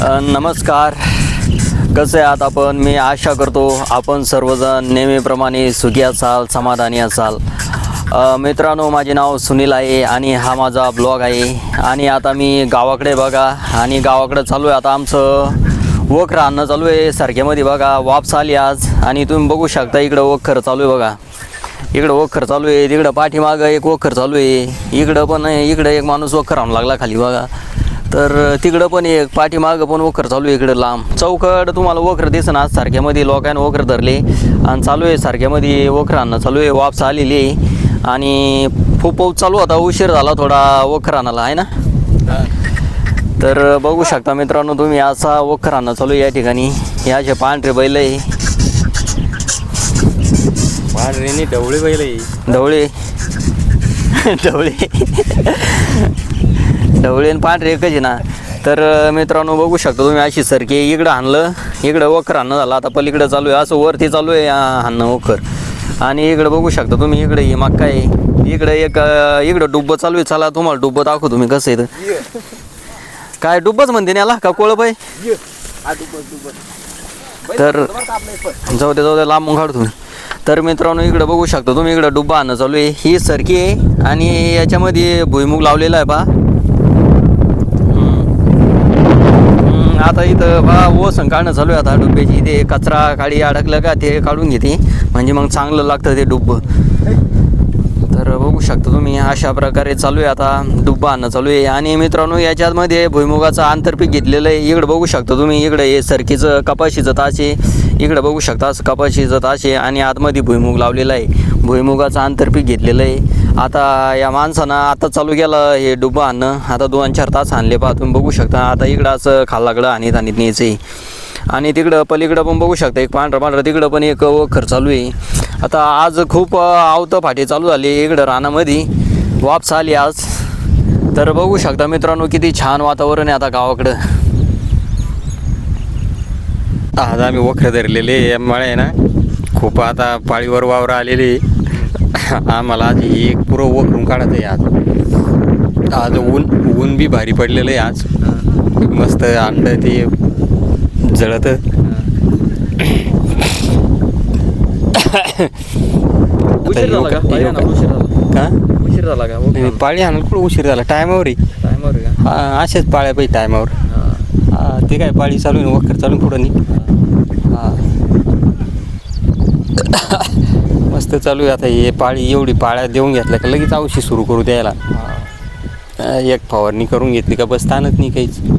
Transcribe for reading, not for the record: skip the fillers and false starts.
नमस्कार. कसे आहात आपण? मी आशा करतो आपण सर्वजण नेहमीप्रमाणे सुखी असाल, समाधानी असाल. मित्रांनो, माझे नाव सुनील आहे आणि हा माझा ब्लॉग आहे. आणि आता मी गावाकडे बघा, आणि गावाकडे चालू आहे. आता आमचं वखर आणणं चालू आहे सारख्यामध्ये बघा. वापस आली आज आणि तुम्ही बघू शकता इकडं वखर चालू आहे बघा. इकडं वखर चालू आहे, तिकडं पाठीमागं एक वखर चालू आहे. इकडं एक माणूस वखर आणू लागला खाली बघा. तर तिकडं पण एक पाठीमागं पण वखर चालू आहे. इकडं लांब चौकड तुम्हाला वखर दिसन आज सारख्यामध्ये लोकांना वखर धरले आणि चालू आहे सारख्यामध्ये वखर आणणं चालू आहे. वापस आलेली आहे आणि खूप पाऊस चालू होता, उशीर झाला थोडा वखर आणायला आहे ना. तर बघू शकता मित्रांनो तुम्ही, असा वखर आणणं चालू आहे या ठिकाणी. हे असे पांढरे बैल आहे, पांढरे ढवळे बैल आहे. ढवळे ढवळे आणि पांढरे एकच आहे ना. तर मित्रांनो बघू शकता तुम्ही, अशी सरकी इकडं आणलं, इकडं वखर आणणं झालं. आता पलीकडं चालू आहे, असं वरती चालू आहे आणणं वखर. आणि इकडं बघू शकता तुम्ही, इकडे ही मक्का आहे, इकडं डुब्बं चालू आहे. चला तुम्हाला डुब्बं दाखवू तुम्ही कसं आहे. काय डुब्बच म्हणते याला का कोळप आहे? तर जाऊ दे लांब काढू तुम्ही. तर मित्रांनो इकडं बघू शकता तुम्ही, इकडं डुब्बा आणणं चालू आहे. ही सरकी आहे आणि याच्यामध्ये भुईमुग लावलेला आहे पहा. आता इथं पहा ओसन काढणं चालू आहे. आता डुब्ब्याची ते कचरा काळी अडकलं का ते काढून घेते, म्हणजे मग चांगलं लागतं ते डुब्बं. तर बघू शकता तुम्ही, अशा प्रकारे चालू आहे आता डुब्बा आणणं चालू आहे. आणि मित्रांनो याच्यामध्ये भुईमुगाचं आंतरपीक घेतलेलं आहे. इकडं बघू शकता तुम्ही, इकडं हे सरकीचं कपाशीचं तास आहे. इकडं बघू शकता असं कपाशीचं तास आहे आणि आतमध्ये भुईमुग लावलेला आहे. भुईमुगाचं आंतरपीक घेतलेलं आहे. आता या माणसानं आता चालू केलं हे डुब्बा आणणं. आता 2-4 तास आणले पहा तुम्ही बघू शकता. आता इकडं असं खाल्लाकडं आणीत न्यायचं आहे. आणि तिकडं पलीकडं पण बघू शकता एक पांढरं तिकडं पण एक वखर चालू आहे. आता आज खूप आवतं फाटे चालू झाले इकडं रानामध्ये, वापस आली आज. तर बघू शकता मित्रांनो किती छान वातावरण आहे आता गावाकडं. आज आम्ही वखर धरलेले मळे आहे ना, खूप आता पाळीवर वावर आलेले. आम्हाला आज एक पुरं वखरून काढायचं आहे. आज ऊन बी भारी पडलेलं आहे. आज मस्त अंड ते जळत. उशीर झाला का? उशीर झाला का? पाळी आणायला कुठं उशीर झाला, टायमावर आहे. टायमावर का? हा असेच पाळ्या पाहिजे टायमावर. हा ते काय पाळी चालू आहे, वखर चालू पुढं नाही. हा मस्त चालू आहे. आता हे पाळी एवढी पाळ्या देऊन घेतल्या का लगेच औषध सुरू करू द्यायला. एक फवारणी करून घेतली का बस ताणत नाही काहीच.